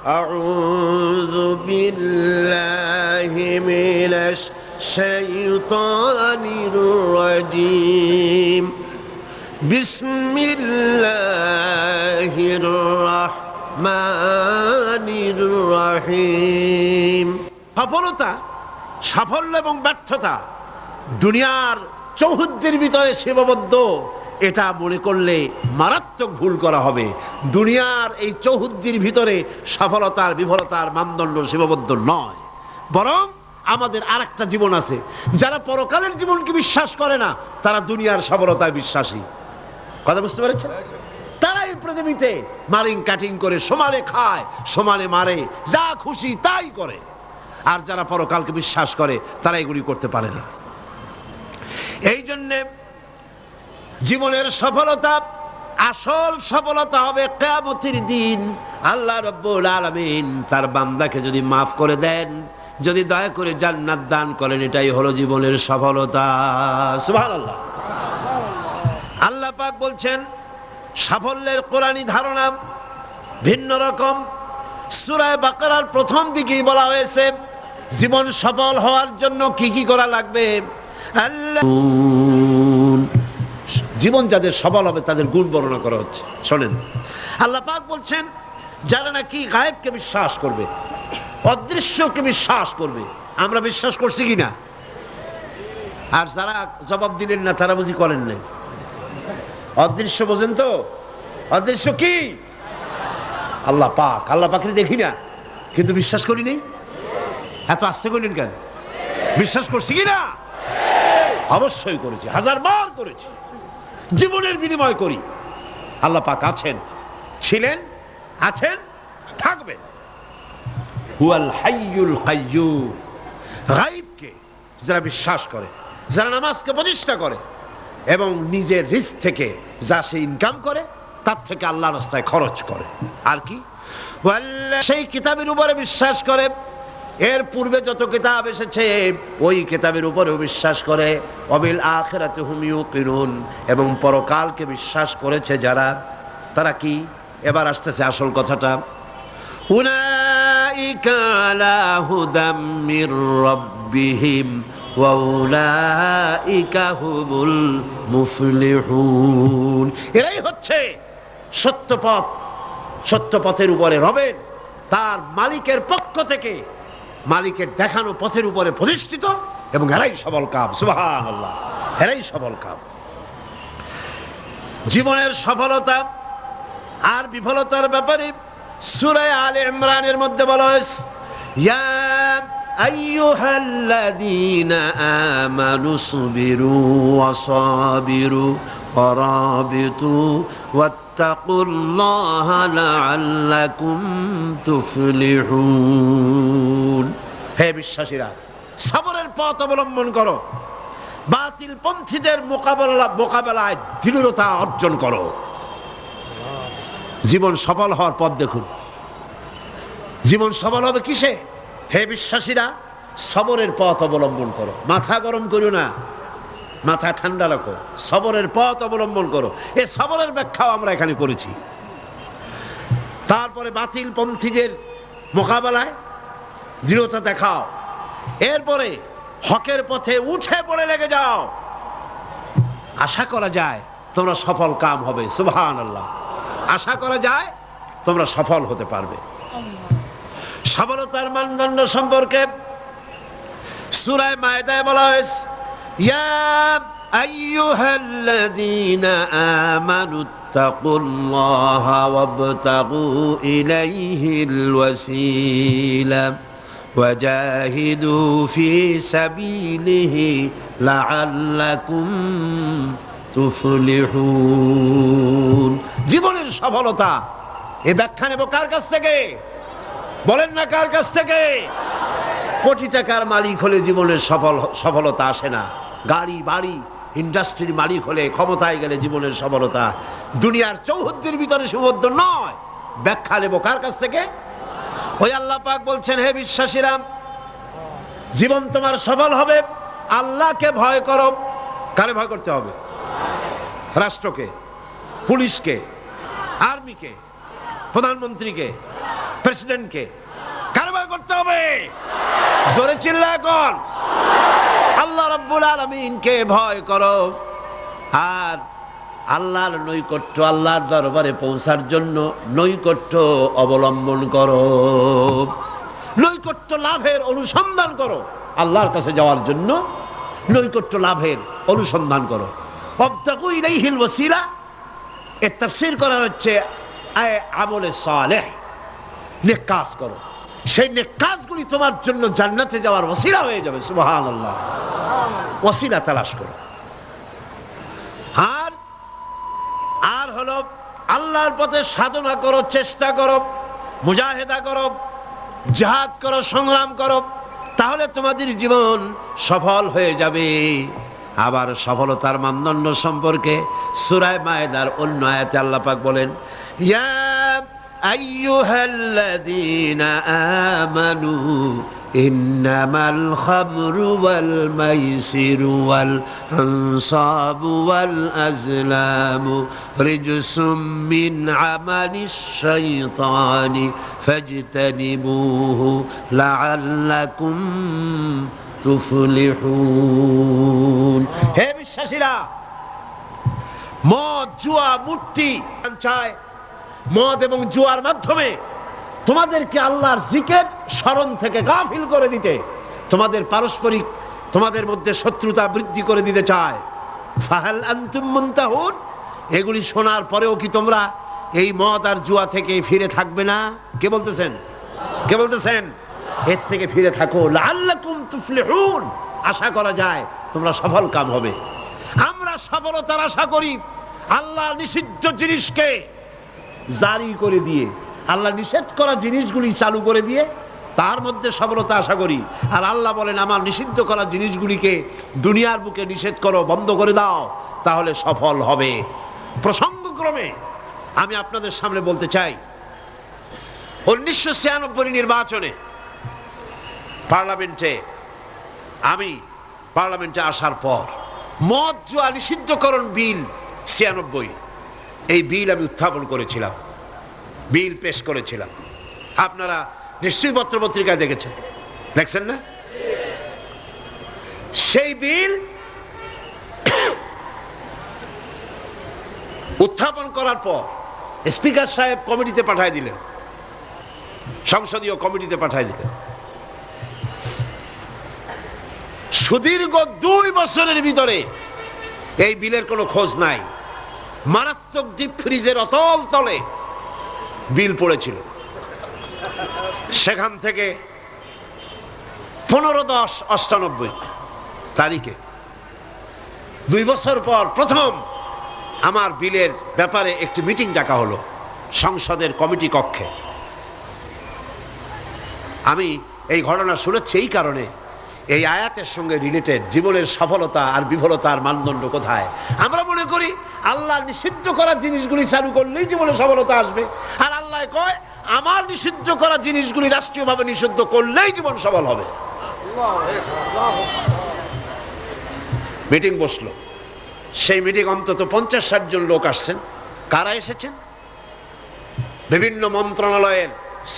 আউযু বিল্লাহি মিনাশ শাইতানির রাজীম বিসমিল্লাহির রাহমানির রহিম। সফলতা, সাফল্য এবং ব্যর্থতা দুনিয়ার চৌহদ্দির ভিতরে সীমাবদ্ধ, এটা মনে করলে মারাত্মক ভুল করা হবে। দুনিয়ার এই চৌহদ্দির ভিতরে সফলতার বিফলতার মানদণ্ড সীমাবদ্ধ নয়, বরং আমাদের আরেকটা জীবন আছে। যারা পরকালের জীবনকে বিশ্বাস করে না, তারা দুনিয়ার সফলতায় বিশ্বাসী। কথা বুঝতে পেরেছেন? তারা এই পৃথিবীতে মারিং কাটিং করে সমানে খায়, সমানে মারে, যা খুশি তাই করে। আর যারা পরকালকে বিশ্বাস করে তারা এগুলি করতে পারে না। এই জন্যে জীবনের সফলতা, আসল সফলতা হবে কিয়ামতের দিন। আল্লাহ রাব্বুল আলামিন তার বান্দাকে যদি মাফ করে দেন, যদি দয়া করে জান্নাত দান করেন, এটাই হলো জীবনের সফলতা। সুবহানাল্লাহ। আল্লাহ পাক বলছেন সাফল্যের কোরআনী ধারণা ভিন্ন রকম। সূরা বাকারার প্রথম দিকেই বলা হয়েছে জীবন সফল হওয়ার জন্য কি কি করা লাগবে। জীবন যাদের সফল হবে তাদের গুণ বর্ণনা করা হচ্ছে। শোনেন, আল্লাহ পাক বলছেন যারা নাকি গায়েবকে বিশ্বাস করবে, অদৃশ্যকে বিশ্বাস করবে। আমরা বিশ্বাস করছি কিনা? আর যারা জবাব দিলেন না তারা বুঝি করেন নাই। অদৃশ্য বোঝেন তো? অদৃশ্য কি? আল্লাহ পাক। আল্লাহ পাকের দেখি না কিন্তু বিশ্বাস করি নি। এত আস্তে করলেন কেন? বিশ্বাস করছি কিনা? অবশ্যই করেছি, হাজারবার করেছি, জীবনের বিনিময় করি। আল্লাহ পাক আছেন, ছিলেন, আছেন, থাকবেন। হুয়াল হাইয়ুল কাইয়্যুম। গায়বকে যারা বিশ্বাস করে, যারা নামাজকে প্রতিষ্ঠা করে এবং নিজের রিস্ক থেকে যা সে ইনকাম করে তার থেকে আল্লাহর রাস্তায় খরচ করে, আর কি সেই কিতাবের উপরে বিশ্বাস করে, এর পূর্বে যত কিতাব এসেছে ওই কিতাবের উপরেও বিশ্বাস করে, ওয়াবিল আখিরাতি হুম ইউকিনুন, এবং পরকালকে বিশ্বাস করেছে যারা, তারা কি? এবার আসতেছে আসল কথাটা। উলাইকা আলা হুদাম মির রাব্বিহিম ওয়া উলাইকা হুমুল মুফলিহুন। এরাই হচ্ছে সত্য পথ, সত্য পথের উপরে রবেন তার মালিকের পক্ষ থেকে, মালিকের দেখানো পথের উপরে প্রতিষ্ঠিত, এবং এরাই সফল কাম। সুবহানাল্লাহ, এরাই সফল কাম। জীবনের সফলতা আর বিফলতার ব্যাপারে সূরা আলে ইমরানের মধ্যে বলা হয়েছে, ইয়া আইয়ুহাল্লাযীনা আমানু সুবিরু ওয়া সাবিরু ওয়া রাবিতু ওয়াত্তাকুল্লাহা লাআল্লাকুম তুফলিহুন। হে বিশ্বাসীরা, সবরের পথ অবলম্বন করো, বাতিল পন্থীদের মোকাবেলায় দৃঢ়তা অর্জন করো। জীবন সফল হওয়ার পথ দেখুন। জীবন সফল হবে কিসে? হে বিশ্বাসীরা, সবরের পথ অবলম্বন করো। মাথা গরম করো না, মাথা ঠান্ডা রাখো, সবরের পথ অবলম্বন করো। এই সবরের ব্যাখ্যাও আমরা এখানে করেছি। তারপরে বাতিল পন্থীদের মোকাবেলায় দৃঢ়তা দেখাও, এরপরে হকের পথে উঠে পড়ে লেগে যাও। আশা করা যায় তোমরা সফল কাম হবে। সুবহানাল্লাহ। আশা করা যায় তোমরা সফল হতে পারবে। সফলতার মানদণ্ড সম্পর্কে সূরা মায়েদায় বলা হয়েছে, ইয়া আইয়ুহাল্লাযীনা আমানুত্তাকুল্লাহা ওয়াবতাগু ইলাইহিল ওয়াসিলা ওয়াজাহিদু ফি সাবিলিহি লাআল্লাকুম তুফলিহুন। জীবনের সফলতা এই ব্যাখ্যা নেব কার কাছ থেকে? বলেন না কার কাছ থেকে? কোটি টাকার মালিক হলে জীবনের সফলতা আসে না। গাড়ি বাড়ি ইন্ডাস্ট্রির মালিক হলে, ক্ষমতায় গেলে জীবনের সফলতা দুনিয়ার চৌহদ্দির ভিতরে সীমাবদ্ধ নয়। ব্যাখ্যা নেব কার কাছ থেকে? ওই আল্লাহ পাক বলছেন, হে বিশ্বাসীরা, জীবন তোমার সফল হবে আল্লাহকে ভয় করো। কারে ভয় করতে হবে? রাষ্ট্রকে, পুলিশকে, আর্মিকে, প্রধানমন্ত্রীকে, প্রেসিডেন্টকে কারবার করতে হবে। জোরে চিল্লা এখন আল্লাহ রাব্বুল আলামিনকে ভয় করো, আর আল্লাহর নৈকট্য, আল্লাহর দরবারে পৌঁছার জন্য নৈকট্য অবলম্বন করো, নৈকট্য লাভের অনুসন্ধান করো। আল্লাহর কাছে যাওয়ার জন্য নৈকট্য লাভের অনুসন্ধান করো। ওয়াবতাগু ইলাইহিল ওয়াসিলা, এর তাফসীর করা হচ্ছে আমলে সালেহ, নেক কাজ করো, সেই নেক কাজগুলি তোমার জন্য জান্নাতে যাওয়ার ওসিলা হয়ে যাবে। সুবহানাল্লাহ, ওসিলা তালাশ করো। আর হলো আল্লাহর পথে সাধনা করো, চেষ্টা করো, মুজাহিদা করো, জিহাদ করো, সংগ্রাম করো, তাহলে তোমাদের জীবন সফল হয়ে যাবে। আবার সফলতার মানদণ্ড সম্পর্কে সূরা মায়েদার অন্য আয়াতে আল্লাহ পাক বলেন, ইয়া আইয়ুহাল্লাযীনা আমানু ইন্নামাল খামরু ওয়াল মাইসিরু ওয়াল আনসাবু ওয়াল আজলামু রিজসুম মিন আমালিশ শাইতানি ফাজতানিবুহু লাআল্লাকুম তুফলিহুন। হে বিশ্বাসীরা, মদ, জুয়া, মূর্তি চায়, মদ এবং জুয়ার মাধ্যমে তোমাদেরকে আল্লাহর জিকির স্মরণ থেকে গাফিল করে দিতে, তোমাদের পারস্পরিক, তোমাদের মধ্যে শত্রুতা বৃদ্ধি করে দিতে চায়। ফাহাল আনতুম মুনতাহুন, এগুলি শোনার পরেও কি তোমরা এই মদ আর জুয়া থেকে ফিরে থাকবে না? কে বলতেছেন? কে বলতেছেন? এর থেকে ফিরে থাকো, লাআল্লাকুম তুফলিহুন, আশা করা যায় তোমরা সফল কাম হবে। আমরা সফলতার আশা করি আল্লাহ নিষিদ্ধ জিনিসকে জারি করে দিয়ে, আল্লাহ নিষেধ করা জিনিসগুলি চালু করে দিয়ে তার মধ্যে সফলতা আশা করি। আর আল্লাহ বলেন, আমার নিষিদ্ধ করা জিনিসগুলিকে দুনিয়ার বুকে নিষেধ করো, বন্ধ করে দাও, তাহলে সফল হবে। প্রসঙ্গক্রমে আমি আপনাদের সামনে বলতে চাই, 1996 নির্বাচনে পার্লামেন্টে আসার পর মদ জুয়া নিষিদ্ধকরণ বিল 96, এই বিল আমি উত্থাপন করেছিলাম, বিল পেশ করেছিলাম। আপনারা নিশ্চয়ই পত্র পত্রিকায় দেখেছেন, দেখছেন না? সেই বিল উত্থাপন করার পর স্পিকার সাহেব কমিটিতে পাঠায় দিলেন, সংসদীয় কমিটিতে পাঠায় দিলেন। সুদীর্ঘ 2 বছরের ভিতরে এই বিলের কোনো খোঁজ নাই। মারাত্মক ডিপ ফ্রিজের অতল তলে বিল পড়েছিল। সেখান থেকে 15/10/98 তারিখে 2 বছর পর প্রথম আমার বিলের ব্যাপারে একটি মিটিং ডাকা হলো সংসদের কমিটি কক্ষে। আমি এই ঘটনা শুনেছি এই কারণে, এই আয়াতের সঙ্গে রিলেটেড জীবনের সফলতা আর বিফলতার মানদণ্ড কোথায়। আমরা মনে করি আল্লাহ নিষিদ্ধ করা জিনিসগুলি চালু করলেই জীবনে সফলতা আসবে, আর আল্লাহ কয় আমার নিষিদ্ধ করা জিনিসগুলি রাষ্ট্রীয়ভাবে নিষিদ্ধ করলেই জীবন সফল হবে। মিটিং বসলো, সেই মিটিং অন্তত 50-60 জন লোক আসছেন। কারা এসেছেন? বিভিন্ন মন্ত্রণালয়ের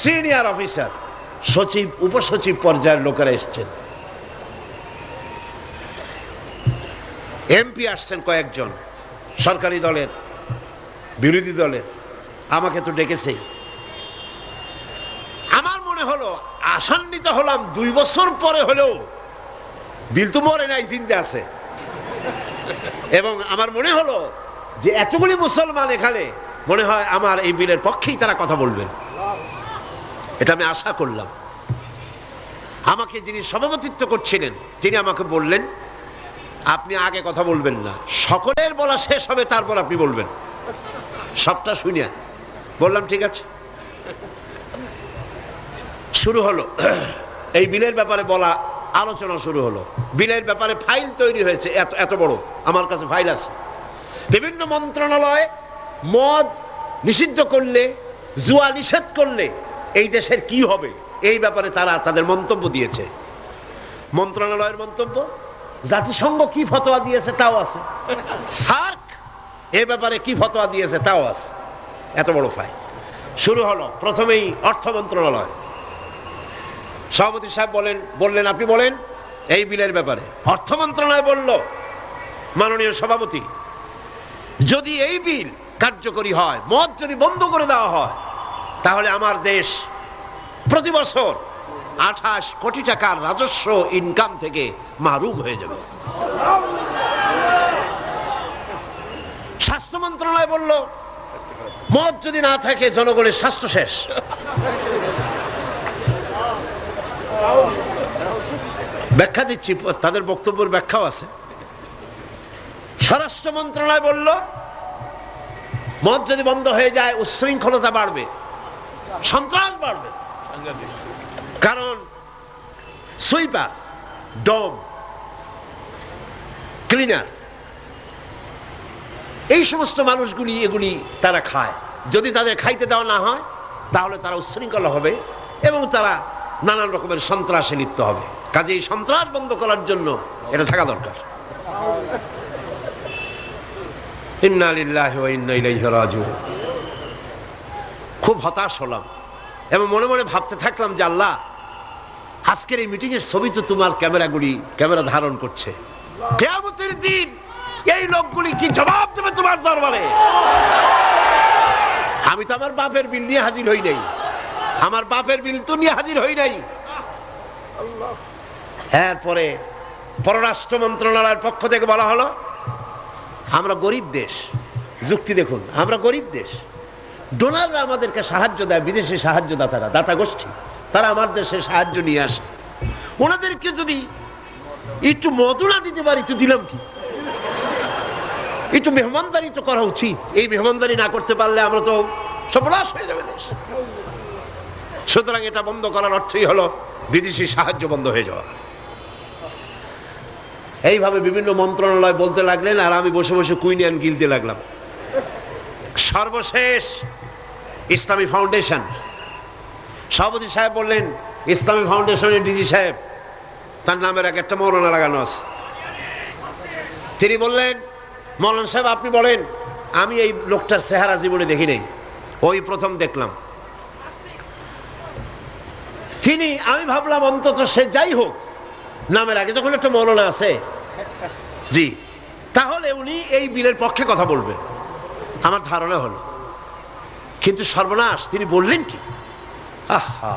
সিনিয়র অফিসার, সচিব, উপসচিব পর্যায়ের লোকেরা এসছেন। এমপি আসছেন কয়েকজন, সরকারি দলের, বিরোধী দলের। আমাকে তো ডেকেছেই। আমার মনে হলো, আশান্বিত হলাম, 2 বছর পরে হলেও বিল তো মরে নাই, জিন্দা আছে। এবং আমার মনে হলো যে এতগুলি মুসলমান এখানে, মনে হয় আমার এই বিলের পক্ষেই তারা কথা বলবেন, এটা আমি আশা করলাম। আমাকে যিনি সভাপতিত্ব করছিলেন তিনি আমাকে বললেন, আপনি আগে কথা বলবেন না, সকলের বলা শেষ হবে তারপর আপনি বলবেন। সবটা শুনিয়া বললাম ঠিক আছে। শুরু হলো এই বিলের ব্যাপারে বলা, আলোচনা শুরু হলো। বিলের ব্যাপারে ফাইল তৈরি হয়েছে, এত বড় আমার কাছে ফাইল আছে। বিভিন্ন মন্ত্রণালয় মদ নিষিদ্ধ করলে, জুয়া নিষেধ করলে এই দেশের কি হবে, এই ব্যাপারে তারা তাদের মন্তব্য দিয়েছে। মন্ত্রণালয়ের মন্তব্য, জাতিসংঘ কি ফতোয়া দিয়েছে তাও আছে, সার্ক এ ব্যাপারে কি ফতোয়া দিয়েছে তাও আছে। এত বড় ফাইল। শুরু হলো প্রথমেই অর্থ মন্ত্রণালয়। সভাপতি সাহেব বললেন আপনি বলেন এই বিলের ব্যাপারে। অর্থ মন্ত্রণালয় বলল, মাননীয় সভাপতি, যদি এই বিল কার্যকরী হয়, মদ যদি বন্ধ করে দেওয়া হয়, তাহলে আমার দেশ প্রতি বছর 28 কোটি টাকার রাজস্ব ইনকাম থেকে মাহরুম হয়ে যাবে। স্বাস্থ্য মন্ত্রণালয় বলল, মদ যদি না থাকে জনগণের স্বাস্থ্য শেষ। ব্যাখ্যা দিচ্ছি, তাদের বক্তব্যের ব্যাখ্যাও আছে। স্বরাষ্ট্র মন্ত্রণালয় বলল, মদ যদি বন্ধ হয়ে যায় উচ্ছৃঙ্খলতা বাড়বে, সন্ত্রাস বাড়বে। কারণ সুইপার, ডম, ক্লিনার, এই সমস্ত মানুষগুলি এগুলি তারা খায়। যদি তাদের খাইতে দেওয়া না হয় তাহলে তারা উচ্ছৃঙ্খল হবে এবং তারা নানান রকমের সন্ত্রাসে লিপ্ত হবে। কাজেই সন্ত্রাস বন্ধ করার জন্য এটা থাকা দরকার। ইন্না লিল্লাহি ওয়া ইন্না ইলাইহি রাজিউন। খুব হতাশ হলাম এবং মনে মনে ভাবতে থাকলাম যে আল্লাহ, আজকের এই মিটিং এর ছবি তো তোমার ক্যামেরা ধারণ করছে। কিয়ামতের দিন এই লোকগুলি কি জবাব দেবে তোমার দরবারে? আমি তো আমার বাপের বিল নিয়ে হাজির হই নাই, আমার বাপের বিল তো নিয়ে হাজির হই নাই। এরপরে পররাষ্ট্র মন্ত্রণালয়ের পক্ষ থেকে বলা হলো, আমরা গরিব দেশ। যুক্তি দেখুন, আমরা গরিব দেশ, ডোনাররা আমাদেরকে সাহায্য দেয়, বিদেশি সাহায্যদাতারা, দাতা গোষ্ঠী, তারা আমার দেশে সাহায্য নিয়ে আসে। ওনাদেরকে যদি একটু মদুনা দিতে পারি তো দিলাম কি, একটু মেহমানদারি তো করা উচিত। এই মেহমানদারি না করতে পারলে আমরা তো সর্বনাশ হয়ে যাবে দেশ। সুতরাং এটা বন্ধ করার অর্থই হলো বিদেশি সাহায্য বন্ধ হয়ে যাওয়া। এইভাবে বিভিন্ন মন্ত্রণালয় বলতে লাগলেন আর আমি বসে বসে কুইনিয়ান গিলতে লাগলাম। সর্বশেষ ইসলামী ফাউন্ডেশন, সভাপতি সাহেব বললেন, ইসলামী ফাউন্ডেশনের ডিজি সাহেব, তার নামের একটা মৌলানা লাগানো আছে। তিনি বললেন, মৌলানা সাহেব আপনি বলেন। আমি এই লোকটার চেহারা জীবনে দেখি নাই, ওই প্রথম দেখলাম। আমি ভাবলাম অন্তত সে যাই হোক, নামের আগে যখন একটা মৌলানা আছে, জি, তাহলে উনি এই বিলের পক্ষে কথা বলবেন, আমার ধারণা হলো। কিন্তু সর্বনাশ, তিনি বললেন কি, আহা,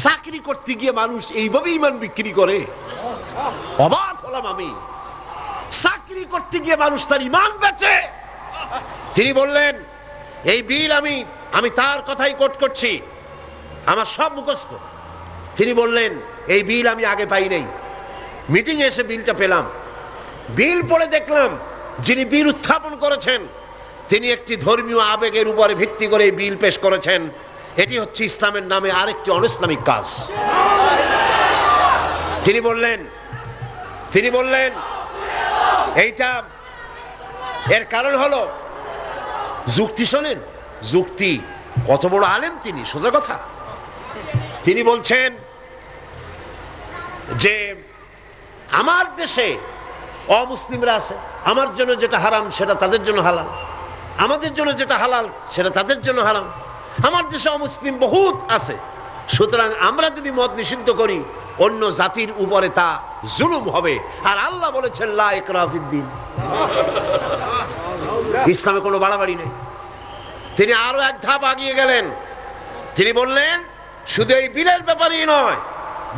চাকরি করতে গিয়ে মানুষ এইভাবে ইমান বিক্রি করে? অবাক হলাম আমি। চাকরি করতে গিয়ে মানুষ তার ইমান বেচে। তিনি বললেন, এই বিল আমি তার কথাই কোট করছি, আমার সব মুখস্থ। তিনি বললেন, এই বিল আমি আগে পাই নাই, মিটিং এ এসে বিলটা পেলাম। বিল পড়ে দেখলাম যিনি বিল উত্থাপন করেছেন তিনি একটি ধর্মীয় আবেগের উপরে ভিত্তি করে এই বিল পেশ করেছেন। এটি হচ্ছে ইসলামের নামে আরেকটি অনইসলামিক কাজ। তিনি বললেন এইটা এর কারণ হলো যুক্তি। শোনেন যুক্তি, কত বড় আলেম তিনি, সোজা কথা। তিনি বলছেন যে আমার দেশে অমুসলিমরা আছে, আমার জন্য যেটা হারাম সেটা তাদের জন্য হালাল, আমাদের জন্য যেটা হালাল সেটা তাদের জন্য হারাম। আমার দেশে অমুসলিম বহুত আছে, সুতরাং আমরা যদি মদ নিষিদ্ধ করি অন্য জাতির উপরে তা জুলুম হবে। আর আল্লাহ বলেছেন লা ইকরাহা ফিদ্দীন, ইসলামে কোনো বাড়াবাড়ি নেই। তিনি আরো এক ধাপ আগিয়ে গেলেন। তিনি বললেন, শুধু এই বিলের ব্যাপারেই নয়,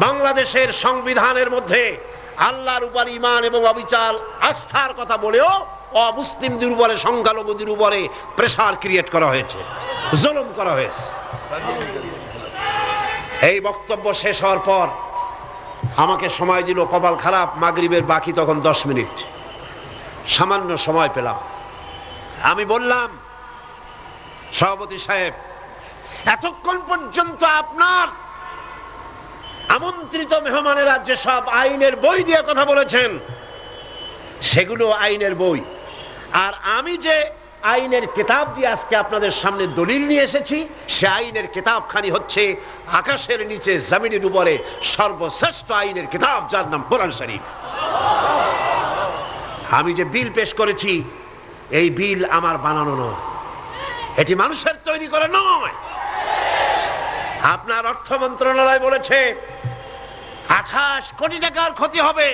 বাংলাদেশের সংবিধানের মধ্যে আল্লাহর উপর ঈমান এবং অবিচল আস্থার কথা বলেও অমুসলিমদের উপরে, সংখ্যালঘুদের উপরে প্রেসার ক্রিয়েট করা হয়েছে, জুলুম করা হয়েছে। এই বক্তব্য শেষ হওয়ার পর আমাকে সময় দিল, কপাল খারাপ, মাগরিবের বাকি তখন 10 মিনিট, সামান্য সময় পেলাম। আমি বললাম, সভাপতি সাহেব, এতক্ষণ পর্যন্ত আপনার আমন্ত্রিত মেহমানেরা যেসব আইনের বই দিয়ে কথা বলেছেন সেগুলো আইনের বই, আর আমি যে আইনের কিতাব দিয়ে আজকে আপনাদের সামনে দলিল নিয়ে এসেছি সে আইনের কিতাবখানি হচ্ছে আকাশের নিচে জমিনের উপরে সর্বশ্রেষ্ঠ আইনের কিতাব, যার নাম কোরআন শরীফ। আমি যে বিল পেশ করেছি এই বিল আমার বানানো নয়, এটি মানুষের তৈরি করে নয়। আপনার অর্থ মন্ত্রণালয় বলেছে 28 কোটি টাকার ক্ষতি হবে,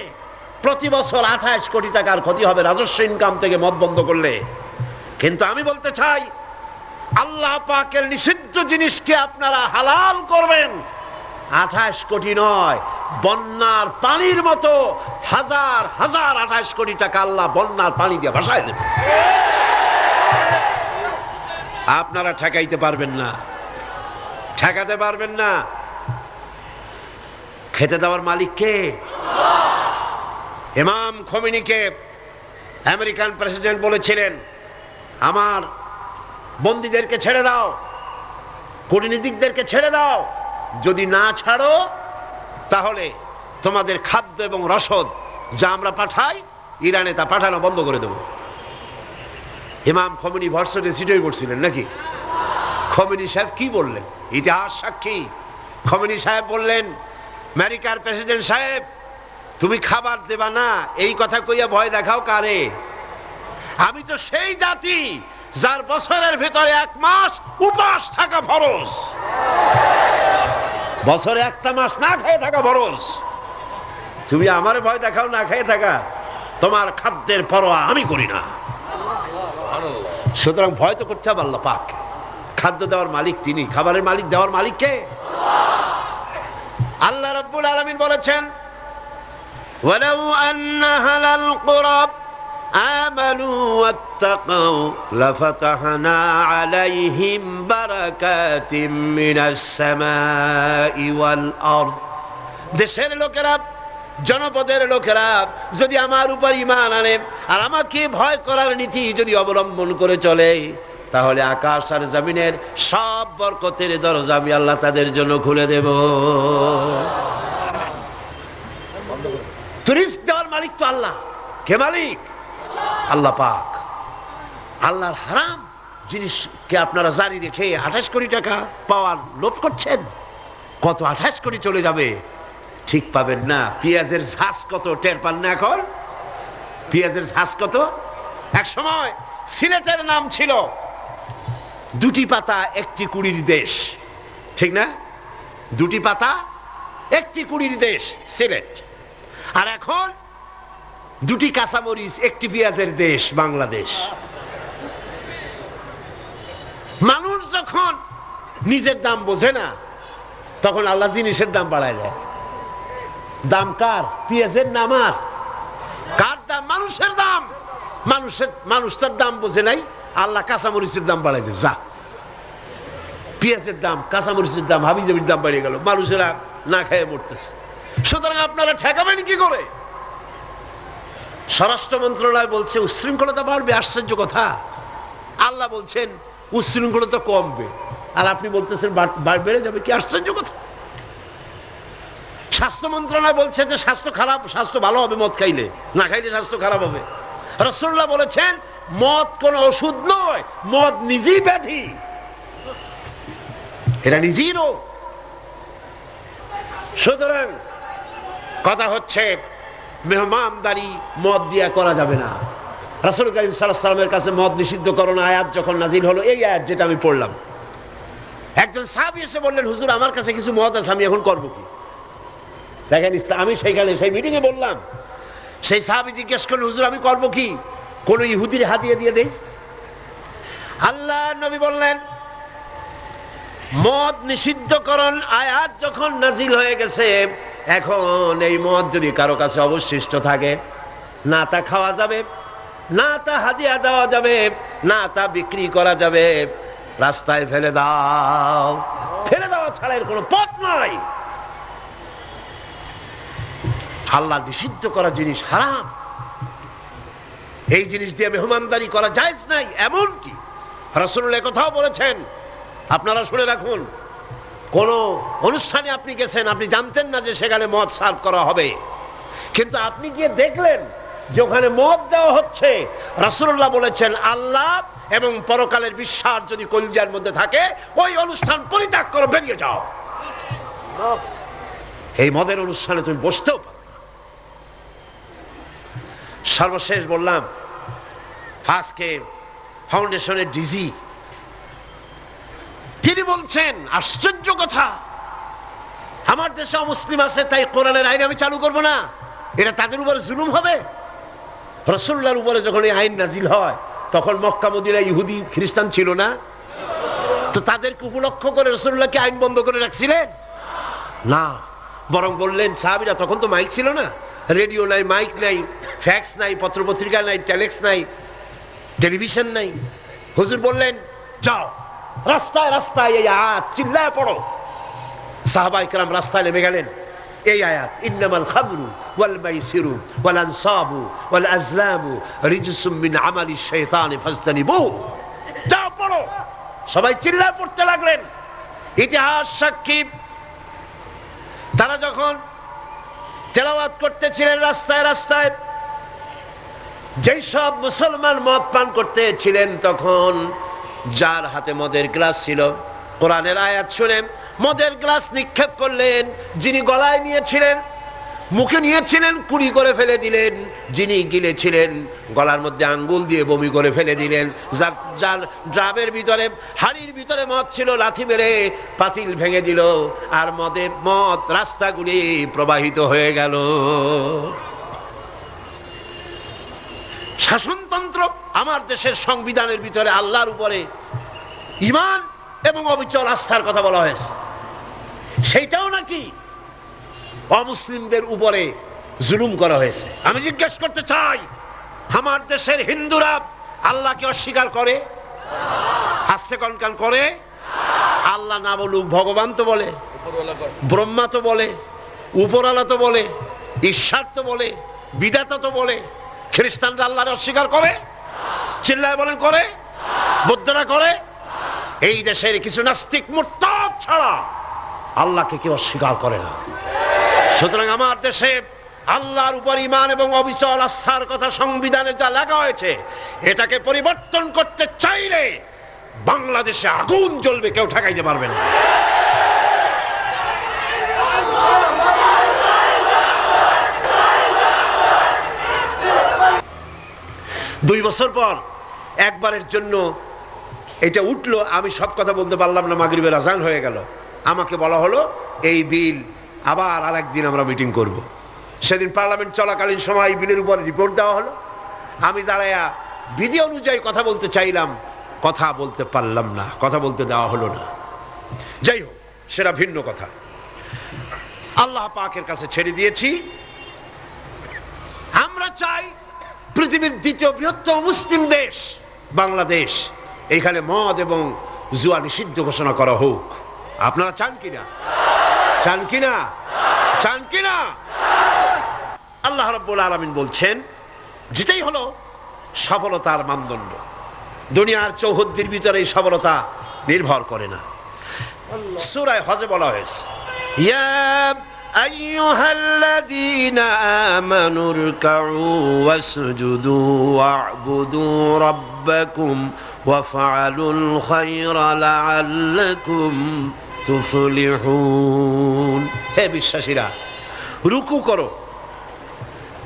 প্রতি বছর 28 কোটি টাকার ক্ষতি হবে রাজস্ব ইনকাম থেকে মদ বন্ধ করলে। কিন্তু আমি বলতে চাই, আল্লাহ পাকের নিষিদ্ধ জিনিসকে আপনারা হালাল করবেন, 28 কোটি নয়, বন্যার পানির মতো হাজার হাজার 28 কোটি টাকা আল্লাহ বন্যার পানি দিয়ে ভাসায় দেবে। আপনারা ঠেকাইতে পারবেন না, ঠেকাতে পারবেন না। খেতে দেওয়ার মালিক কে? ইমাম খোমেনিকে আমেরিকান প্রেসিডেন্ট বলেছিলেন, আমার বন্দীদেরকে ছেড়ে দাও, কূটনীতিকদেরকে ছেড়ে দাও, যদি না ছাড়ো তাহলে তোমাদের খাদ্য এবং রসদ যা আমরা পাঠাই ইরানে তা পাঠানো বন্ধ করে দেব। ইমাম খোমেনি ভার্সিটি সিটই করছিলেন নাকি? খোমেনি সাহেব কি বললেন? ইতিহাস সাক্ষী। খোমেনি সাহেব বললেন, আমেরিকার প্রেসিডেন্ট সাহেব, তুমি খাবার দেবা না এই কথা কইয়া ভয় দেখাও কারে? আমি তো সেই জাতি যার বছরের ভিতরে 1 মাস উপাস থাকা ফরজ, বছরে 1টা মাস না খেয়ে থাকা ফরজ। তুমি আমারে ভয় দেখাও না খেয়ে থাকা, তোমার খাদ্যের পরোয়া আমি করি না। সুতরাং ভয় তো করতে হবে আল্লাহ পাক। খাদ্য দেওয়ার মালিক তিনি, খাবারের মালিক দেওয়ার মালিক কে? আল্লাহ রাব্বুল আলামিন বলেছেন, ওয়ালাউ আন্না হালাল কুরা আমানু ওয়াত্তাকাউ লাফাতাহনা আলাইহিম বারাকাতিম মিনাস সামাই ওয়াল আরদ। দেশের লোকেরা, জনপদের লোকেরা যদি আমার উপর ঈমান আনে আর আমাকে ভয় করার নীতি যদি অবলম্বন করে চলে, তাহলে আকাশ আর জমিনের সব বরকতের দরজা আমি আল্লাহ তাদের জন্য খুলে দেব। রিজক দেওয়ার মালিক তো আল্লাহ। কে মালিক? আল্লাহ পাক। আল্লাহর হারাম জিনিসকে আপনারা জারি রেখে 28 কোটি টাকা পাওয়ার লোভ করছেন। কত 28 কোটি চলে যাবে ঠিক পাবেন না। পেঁয়াজের ঝাঁজ কত টের পান না এখন? পেঁয়াজের ঝাঁজ কত? এক সময় সিলেটের নাম ছিল 2টি পাতা 1টি কুড়ির দেশ, ঠিক না? 2টি পাতা 1টি কুড়ির দেশ সিলেট। আর এখন 2টি কাঁচামরিচ 1টি পেঁয়াজের দেশ বাংলাদেশ। মানুষ যখন নিজের দাম বোঝে না তখন আল্লাহ জিনিসের দাম বাড়ায় দেয়। দাম কার? পেঁয়াজের নাম আর কার দাম? মানুষের দাম। মানুষ তার দাম বোঝে নাই, আল্লাহ কাঁচামরিচের দাম বাড়াই দেয়। যা, পেঁয়াজের দাম, কাঁচামরিচের দাম, হাবিজাবির দাম বাড়িয়ে গেল, মানুষেরা না খেয়ে মরতেছে। সুতরাং আপনারা ঠেকাবেন কি করে? স্বরাষ্ট্র মন্ত্রণালয় বলছে উচ্ছৃঙ্খলতা বাড়বে। আশ্চর্য কথা। আল্লাহ বলছেন উচ্ছৃঙ্খলতা কমবে, আর আপনি বলতেছেন বেড়ে যাবে। কি আশ্চর্য কথা। স্বাস্থ্য মন্ত্রণালয় বলছে যে স্বাস্থ্য খারাপ, স্বাস্থ্য ভালো হবে মদ খাইলে, না খাইলে স্বাস্থ্য খারাপ হবে। রাসূলুল্লাহ বলেছেন মদ কোন ওষুধ নয়, মদ নিজেই ব্যাধি, এটা নিজেই রোগ। সুতরাং কথা হচ্ছে মেহমানদারি মদ দিয়া করা যাবে না। রাসূল কারীম সাল্লাল্লাহু আলাইহি ওয়াসাল্লামের কাছে মদ নিষিদ্ধকরণ আয়াত যখন নাজিল হলো, এই আয়াত যেটা আমি পড়লাম, একজন সাহাবী এসে বললেন, হুজুর আমার কাছে কিছু মদ আছে, আমি এখন করবো কি? দেখেন, আমি সেইখানে সেই মিটিং এ বললাম, সেই সাহাবী জিজ্ঞেস করলেন, হুজুর আমি করবো কি? কোন ইহুদির হাদিয়া দিয়ে দেই? আল্লাহ নবী বললেন, মদ নিষিদ্ধকরণ আয়াত যখন নাজিল হয়ে গেছে, এখন এই মদ যদি কারো কাছে অবশিষ্ট থাকে, না তা খাওয়া যাবে, না তা হাদিয়া দেওয়া যাবে, না তা বিক্রি করা যাবে, রাস্তায় ফেলে দাও। ফেলে দেওয়া ছাড়া এর কোনো পথ নাই। আল্লাহ নিষিদ্ধ করা জিনিস হারাম, এই জিনিস দিয়ে মেহমানদারি করা জায়েজ নাই। এমনকি রাসূলুল্লাহ কথাও বলেছেন, আপনারা শুনে রাখুন, কোন অনুষ্ঠানে আপনি গেছেন, আপনি জানতেন না যে সেখানে মদ সার্ভ করা হবে, কিন্তু আপনি গিয়ে দেখলেন যে ওখানে মদ দেওয়া হচ্ছে। রাসূলুল্লাহ বলেছেন, আল্লাহ এবং পরকালের বিশ্বাস যদি কলিজার মধ্যে থাকে, ওই অনুষ্ঠান পরিত্যাগ করো, বেরিয়ে যাও। এই মদের অনুষ্ঠানে তুমি বসতেও পারো। সর্বশেষ বললাম, আজকে ফাউন্ডেশনের ডিজি তিনি বলছেন আশ্চর্য কথা, আমার দেশে মুসলিম আছে তাই কোরআনের আইন আমি চালু করব না, এটা তাদের উপরে জুলুম হবে। রাসূলুল্লাহর উপরে যখন এই আইন নাজিল হয় তখন মক্কা মদিনায় ইহুদি খ্রিস্টান ছিল না, তো তাদেরকে উপলক্ষ্য করে রাসূলুল্লাহ কি আইন বন্ধ করে রাখছিলেন? না, বরং বললেন সাহাবীরা, তখন তো মাইক ছিল না, রেডিও নাই, মাইক নাই, ফ্যাক্স নাই, পত্রপত্রিকা নাই, টেলেক্স নাই, টেলিভিশন নাই। হুজুর বললেন যাও রাস্তায় রাস্তায় এই আয়াত চিল্লায় পড়ো। সাহাবায়ে কেরাম রাস্তায় নেমে গেলেন, এই আয়াত ইন্নামাল খামরু ওয়াল মাইসিরু ওয়াল আনসাবু ওয়াল আজলামু রিজসুম মিন আমালিশ শাইতানি ফাজতানিবুহু, যাও পড়ো। সবাই চিল্লায় পড়তে লাগলেন। ইতিহাস সাক্ষী, তারা যখন তেলাওয়াত করতেছিলেন রাস্তায় রাস্তায়, যেই সব মুসলমান মদ পান করতেছিলেন, তখন যার হাতে মদের গ্লাস ছিল কোরআনের আয়াত শুনে মদের গ্লাস নিক্ষেপ করলেন। যিনি গলায় নিয়েছিলেন, মুখে নিয়েছিলেন, কুড়ি করে ফেলে দিলেন। যিনি গিলেছিলেন গলার মধ্যে আঙ্গুল দিয়ে বমি করে ফেলে দিলেন। যার ড্রামের ভিতরে, হাড়ির ভিতরে মদ ছিল, লাথি মেরে পাতিল ভেঙে দিল, আর মদ রাস্তাগুলি প্রবাহিত হয়ে গেল। শাসনতন্ত্র, আমার দেশের সংবিধানের ভিতরে আল্লাহর উপরে ঈমান এবং অবিচল আস্থার কথা বলা হয়েছে, সেইটাও নাকি অমুসলিমদের উপরে জুলুম করা হয়েছে। আমি জিজ্ঞেস করতে চাই, আমার দেশের হিন্দুরা আল্লাহকে অস্বীকার করে? আস্তে কনকান করে? আল্লাহ না বলুক, ভগবান তো বলে, ব্রহ্মা তো বলে, উপরওয়ালা তো বলে, ঈশ্বর তো বলে, বিধাতা তো বলে। খ্রিস্টানরা আল্লাহর অস্বীকার করে? চিল্লায় বলেন করে? বৌদ্ধরা করে? এই দেশের কিছু নাস্তিক মুরতাদ ছাড়া আল্লাহকে কেউ অস্বীকার করে না। সুতরাং আমার দেশে আল্লাহর উপর ঈমান এবং অবিচল আস্থার কথা সংবিধানে যা লেখা হয়েছে, এটাকে পরিবর্তন করতে চাইলে বাংলাদেশে আগুন জ্বলবে, কেউ ঠেকাইতে পারবে না। দুই বছর পর একবারের জন্য এটা উঠলো, আমি সব কথা বলতে পারলাম না, মাগরিবের আজান হয়ে গেল। আমাকে বলা হলো এই বিল আবার আরেকদিন আমরা মিটিং করব। সেদিন পার্লামেন্ট চলাকালীন সময় বিলের উপর রিপোর্ট দেওয়া হলো। আমি দাঁড়ায়া বিধি অনুযায়ী কথা বলতে চাইলাম, কথা বলতে পারলাম না, কথা বলতে দেওয়া হলো না। যাই হোক, সেটা ভিন্ন কথা। আল্লাহ পাকের কাছে ছেড়ে দিয়েছি। আমরা চাই পৃথিবীর দ্বিতীয় বৃহত্তম মুসলিম দেশ বাংলাদেশ, এইখানে মদ এবং জুয়া নিষিদ্ধ ঘোষণা করা হোক। আপনারা চান কিনা? চান কিনা? চান কিনা? আল্লাহ রাব্বুল আলামিন বলছেন, যেটাই হলো সফলতার মানদণ্ড, দুনিয়ার চৌহদ্দির ভিতরে এই সফলতা নির্ভর করে না। সূরা হজে বলা হয়েছে, ইয়া আইয়ুহাল্লাযীনা আমানু রুকউ ওয়াসজুদু ওয়া'বুদু রাব্বাকুম ওয়াফআলুল খায়রা লাআল্লাকুম তুফলিহুন। হে বিশ্বাসীরা, রুকু করো,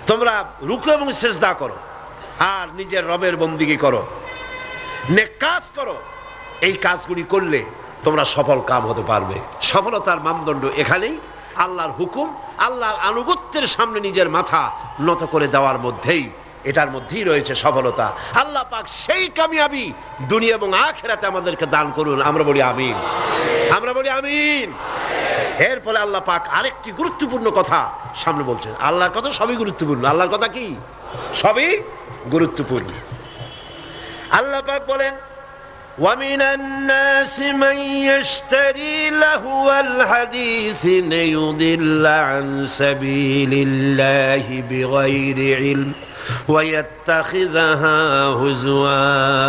তোমরা রুকু এবং সিজদা করো, আর নিজের রবের বন্দিগি করো, নেক কাজ করো। এই কাজগুলি করলে তোমরা সফল কাম হতে পারবে। সফলতার মানদণ্ড এখানেই আল্লাহর হুকুম, আল্লাহর আনুগত্যের সামনে নিজের মাথা নত করে দেওয়ার মধ্যেই, এটার মধ্যেই রয়েছে সফলতা। আল্লাহ পাক সেই কামিয়াবি দুনিয়া এবং আখিরাতে আমাদেরকে দান করুন। আমরা বলি আমিন, আমরা বলি আমিন। এর ফলে আল্লাহ পাক আরেকটি গুরুত্বপূর্ণ কথা সামনে বলছেন। আল্লাহর কথা সবই গুরুত্বপূর্ণ। আল্লাহর কথা কি? সবই গুরুত্বপূর্ণ। আল্লাহ পাক বলেন, وَمِنَ النَّاسِ مَن يَشْتَرِي لَهْوَ الْحَدِيثِ لِيُضِلَّ عَن سَبِيلِ اللَّهِ بِغَيْرِ عِلْمٍ وَيَتَّخِذَهَا هُزُوًا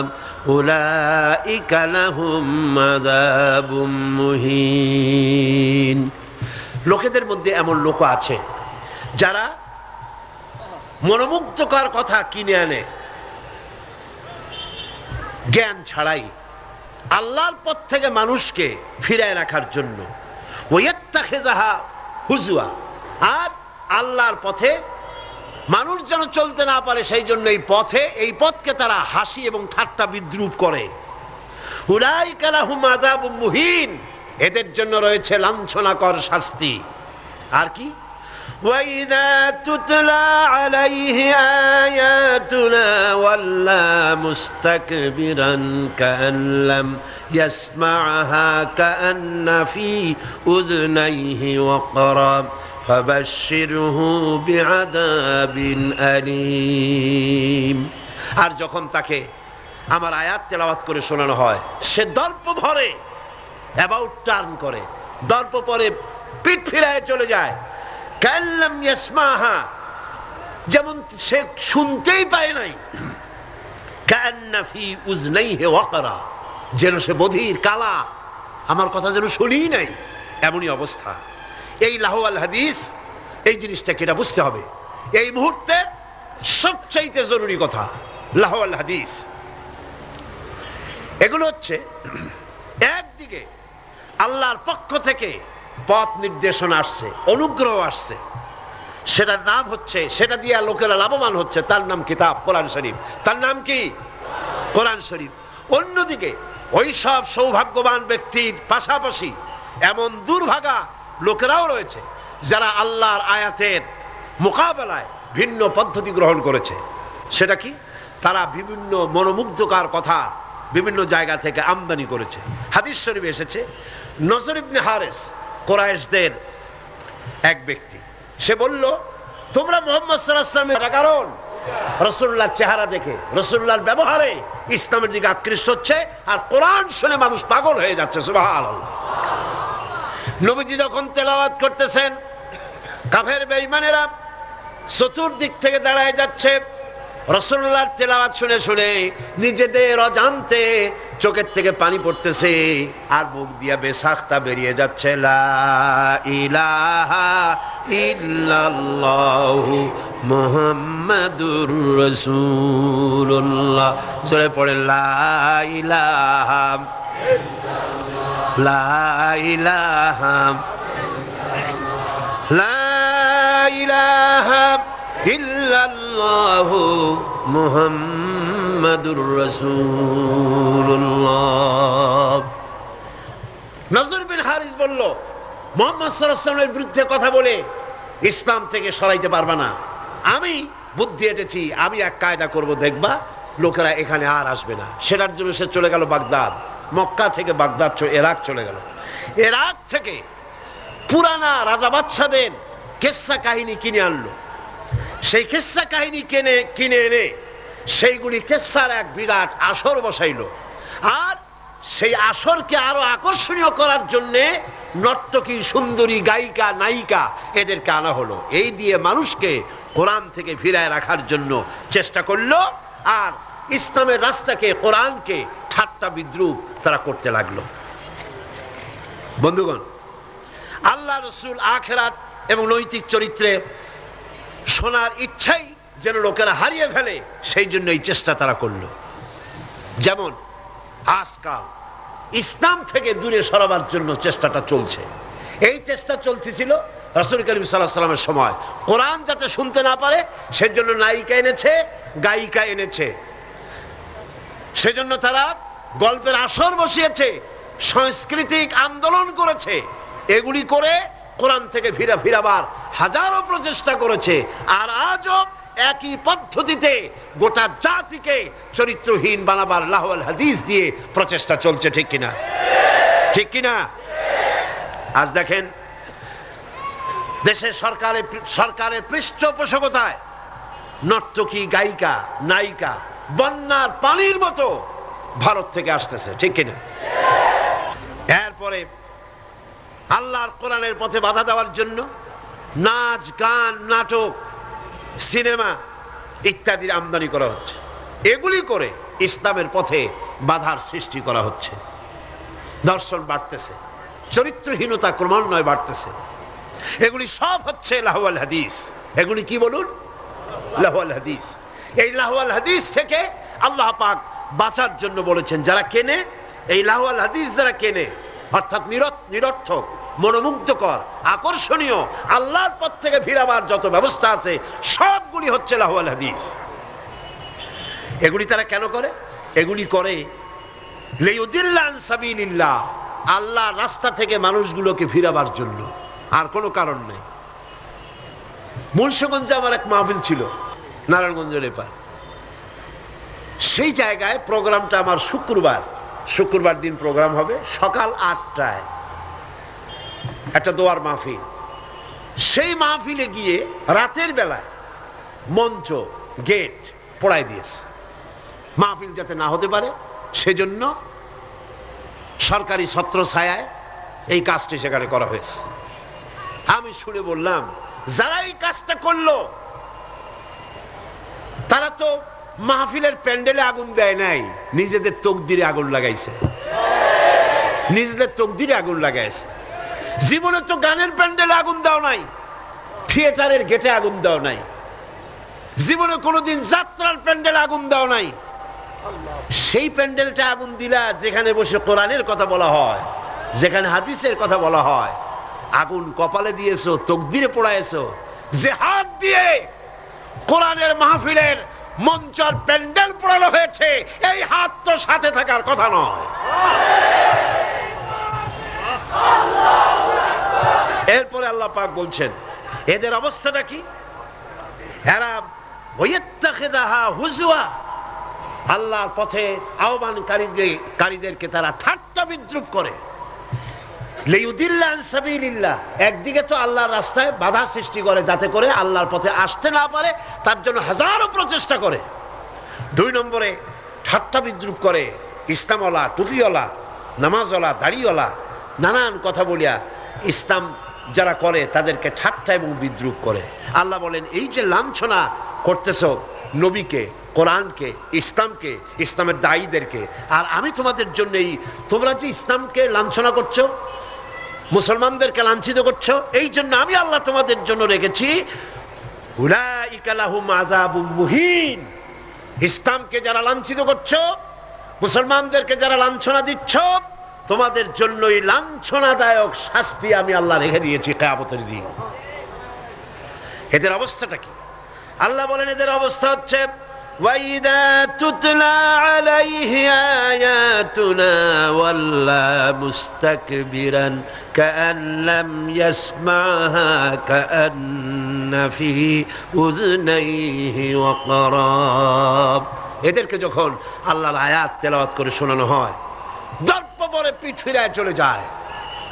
أُولَئِكَ لَهُمْ عَذَابٌ مُهِينٌ। লোকেদের মধ্যে এমন লোক আছে যারা মনোমুগ্ধকর কথা কিনে আনে জ্ঞান ছাড়াই, আল্লাহর পথ থেকে মানুষকে ফিরায় রাখার জন্য। ওয়াত্তাখিযাহা হুজুয়া, আর আল্লাহর পথে মানুষ যেন চলতে না পারে সেই জন্য এই পথকে তারা হাসি এবং ঠাট্টা বিদ্রুপ করে। উলাইকা লাহুম আযাবুম মুহিন, এদের জন্য রয়েছে লাঞ্ছনাকর শাস্তি। আর কি? وَإِذَا تُتْلَى عَلَيْهِ آيَاتُنَا وَلَّى مُسْتَكْبِرًا كَأَنْ لَمْ يَسْمَعْهَا كَأَنَّ فِي أُذُنَيْهِ وَقْرًا فَبَشِّرْهُ بِعَذَابٍ أَلِيمٍ। আর যখন তাকে আমার আয়াত তেলাওয়াত করে শোনানো হয়, সে দর্প ভরে অ্যাবাউট টার্ন করে, দর্প পরে পিঠ ফিরায় চলে যায়। কাল্লাম ইয়াসমাহা, যেমন সে শুনতেই পায় নাই। কান্না ফি উযনাইহি ওয়াকরা, যেন সে বধির কালা, আমার কথা যেন শুনিই নাই, এমনই অবস্থা। এই লাহওয়াল হাদিস, এই জিনিসটাকে এটা বুঝতে হবে। এই মুহূর্তে সবচাইতে জরুরি কথা লাহওয়াল হাদিস। এগুলো হচ্ছে একদিকে আল্লাহর পক্ষ থেকে পথ নির্দেশনা আসছে, অনুগ্রহ আসছে, সেটার নাম হচ্ছে, সেটা দিয়ে লোকেরা লাভবান হচ্ছে, তার নাম কিতাব কোরআন শরীফ। তার নাম কি? কোরআন শরীফ। অন্যদিকে ওই সব সৌভাগ্যবান ব্যক্তির পাশাপাশি এমন দুর্ভাগা লোকেরাও রয়েছে যারা আল্লাহর আয়াতের মোকাবেলায় ভিন্ন পদ্ধতি গ্রহণ করেছে। সেটা কি? তারা বিভিন্ন মনোমুগ্ধকর কথা বিভিন্ন জায়গা থেকে আমদানি করেছে। হাদিস শরীফে এসেছে, নজর ইবনে হারেস, কুরাইশদের এক ব্যক্তি, সে বলল, তোমরা মুহাম্মদ সাল্লাল্লাহু আলাইহি ওয়াসাল্লামের কারণ রাসূলুল্লাহর চেহারা দেখে, রাসূলুল্লাহর ব্যবহারে ইসলামের দিকে আকৃষ্ট হচ্ছে, আর কোরআন শুনে মানুষ পাগল হয়ে যাচ্ছে। সুবহানাল্লাহ। নবীজি যখন তেলাওয়াত করতেছেন, কাফের বেঈমানেরা চতুর্দিক থেকে দাঁড়ায় যাচ্ছে। রাসূলুল্লাহর তেলাওয়াত শুনে শুনে নিজেদের অজান্তে চোখের থেকে পানি পড়তেছে, আর মুখ দিয়া বেসাখতা বেরিয়ে যাচ্ছে। লা ইলাহা ইল্লাল্লাহু মুহাম্মাদুর রাসূলুল্লাহ। জোরে পড়ে লা ইলাহা লা ইলাহা লা ইলাহা ইল্লাল্লাহু মুহাম্মাদুর রাসূলুল্লাহ। নজর বিন হারিস বলল, মুহাম্মদ সাল্লাল্লাহু আলাইহি ওয়াসাল্লামের বিরুদ্ধে কথা বলে ইসলাম থেকে সরাইতে পারবা না। আমি বুদ্ধি এঁটেছি, আমি এক কায়দা করব, দেখবা লোকেরা এখানে আর আসবে না। সেটার জন্য সে চলে গেল বাগদাদ। মক্কা থেকে বাগদাদ ইরাক চলে গেল। ইরাক থেকে পুরানা রাজা বাদশাদের কিসসা কাহিনী কিনে আনলো। সেই কিসসা কাহিনী কিনে এনে সেইগুলি কিসসার এক বিরাট আসর বসাইলো। আর সেই আসরকে আরো আকর্ষণীয় করার জন্য নর্তকী, সুন্দরী, গায়িকা, নায়িকা এদেরকে আনা হলো। এই দিয়ে মানুষকে কোরআন থেকে ফিরায় রাখার জন্য চেষ্টা করলো, আর ইসলামের রাস্তাকে, কোরআনকে ঠাট্টা বিদ্রুপ তারা করতে লাগলো। বন্ধুগণ, আল্লাহ রাসূল আখিরাত এবং নৈতিক চরিত্রে শোনার ইচ্ছাই যেন লোকেরা হারিয়ে ফেলে, সেই জন্য এই চেষ্টা তারা করলো। যেমন আজকাল ইসলাম থেকে দূরে সরাবার জন্য চেষ্টাটা চলছে। এই চেষ্টা চলতেছিল রাসূল করিম সাল্লাল্লাহু আলাইহি ওয়াসাল্লামের সময়। কোরআন যাতে শুনতে না পারে সেজন্য নায়িকা এনেছে, গায়িকা এনেছে, সেজন্য তারা গল্পের আসর বসিয়েছে, সাংস্কৃতিক আন্দোলন করেছে। এগুলি করে কোরআন থেকে ফিরাবার হাজারো প্রচেষ্টা করেছে। আর আজও একই পদ্ধতিতে গোটা জাতিকে চরিত্রহীন বানাবার লাহওয়াল হাদিস দিয়ে প্রচেষ্টা চলছে। ঠিক কিনা? ঠিক কিনা? আজ দেখেন দেশের সরকারের পৃষ্ঠপোষকতায় নর্তকী, গায়িকা, নায়িকা বন্যার পানির মতো ভারত থেকে আসতেছে। ঠিক কিনা? এরপরে আল্লাহর কোরআনের পথে বাধা দেওয়ার জন্য নাচ, গান, নাটক, সিনেমা ইত্যাদির আমদানি করা হচ্ছে। এগুলি করে ইসলামের পথে বাধার সৃষ্টি করা হচ্ছে। দর্শন বাড়তেছে, চরিত্রহীনতা ক্রমান্বয়ে বাড়তেছে। এগুলি সব হচ্ছে লাহওয়াল হাদিস। এগুলি কি বলুন? লাহওয়াল হাদিস। এই লাহওয়াল হাদিস থেকে আল্লাহ পাক বাঁচার জন্য বলেছেন, যারা কেনে এই লাহওয়াল হাদিস, যারা কেনে অর্থাৎ নিরর্থক, মনোমুগ্ধকর, আকর্ষণীয়, আল্লাহর পথ থেকে ফিরাবার যত ব্যবস্থা আছে সবগুলি হচ্ছে লাহওয়াল হাদিস। এগুলি তারা কেন করে? এগুলি করে লিইউদিল্লা আন সাবিলিল্লাহ, আল্লাহর রাস্তা থেকে মানুষগুলোকে ফিরাবার জন্য, আর কোনো কারণ নেই। মুন্সিগঞ্জে আমার এক মাহফিল ছিল, নারায়ণগঞ্জের এপার। সেই জায়গায় প্রোগ্রামটা আমার শুক্রবার দিন প্রোগ্রাম হবে সকাল 8টায়, একটা দোয়ার মাহফিল। সেই মাহফিলে গিয়ে রাতের বেলায় মঞ্চ গেট পোড়ায় দিয়েছে, মাহফিল যাতে না হতে পারে সেজন্য সরকারি ছত্রছায়ায় এই কাজটি সেখানে করা হয়েছে। আমি শুনে বললাম, যারা এই কাজটা করলো তারা তো মাহফিলের প্যান্ডেলে আগুন দেয় নাই, নিজেদের তকদিরে আগুন লাগাইছে, নিজেদের তকদিরে আগুন লাগাইছে। জীবনে তো গানের প্যান্ডেলে আগুন দাও নাই, থিয়েটারের গেটে আগুন দাও নাই, জীবনে কোনোদিন যাত্রার প্যান্ডেলে আগুন দাও নাই। সেই প্যান্ডেলটা আগুন দিলা যেখানে বসে কোরআনের কথা বলা হয়, যেখানে হাদিসের কথা বলা হয়। আগুন কপালে দিয়েছো, তকদিরে পোড়াইছো। যে হাত দিয়ে কোরআনের মাহফিলের মঞ্চের প্যান্ডেল পোড়ানো হয়েছে, এই হাত তো সাথে থাকার কথা নয়। এরপরে আল্লাহ পাক বলছেন, এদের অবস্থাটা কি? এরা ওয়াইত্তাখিদাহা হুজওয়া, আল্লাহর পথে আহ্বানকারীদেরকে তারা ঠাট্টা বিদ্রুপ করে। লিইউদিল্লা আন সাবিলিল্লাহ, একদিকে তো আল্লাহর রাস্তায় বাধা সৃষ্টি করে যাতে করে আল্লাহর পথে আসতে না পারে, তার জন্য হাজারো প্রচেষ্টা করে। 2 নম্বরে ঠাট্টা বিদ্রুপ করে ইসলামওয়ালা, টুপিওয়ালা, নামাজওয়ালা, দাড়িওয়ালা, নানান কথা বলিয়া ইসলাম যারা করে তাদেরকে ঠাট্টা এবং বিদ্রুপ করে। আল্লাহ বলেন, এই যে লাঞ্ছনা করতেছ নবীকে, কোরআনকে, ইসলামকে, ইসলামের দায়ীদেরকে, আর আমি তোমাদের জন্য তোমরা যে ইসলামকে লাঞ্ছনা করছো, মুসলমানদেরকে লাঞ্ছিত করছো, এই জন্য আমি আল্লাহ তোমাদের জন্য রেখেছি উলাইকা লাহুম আযাবুম মুহিন। ইসলামকে যারা লাঞ্ছিত করছো, মুসলমানদেরকে যারা লাঞ্ছনা দিচ্ছ, তোমাদের জন্যই লাঞ্ছনাদায়ক শাস্তি আমি আল্লাহ রেখে দিয়েছি কিয়ামতের দিন। এদের অবস্থাটা কি? আল্লাহ বলেন, এদের অবস্থা হচ্ছে وَإِذَا تُتْلَى عَلَيْهِ آيَاتُنَا وَلَّى مُسْتَكْبِرًا كَأَنْ لَّمْ يَسْمَعْهَا كَأَنَّ فِي أُذُنَيْهِ وَقْرًا। এদেরকে যখন আল্লাহর আয়াত তেলাওয়াত করে শোনানো হয়, দর্প পরে পিঠ ফিরায় চলে যায়,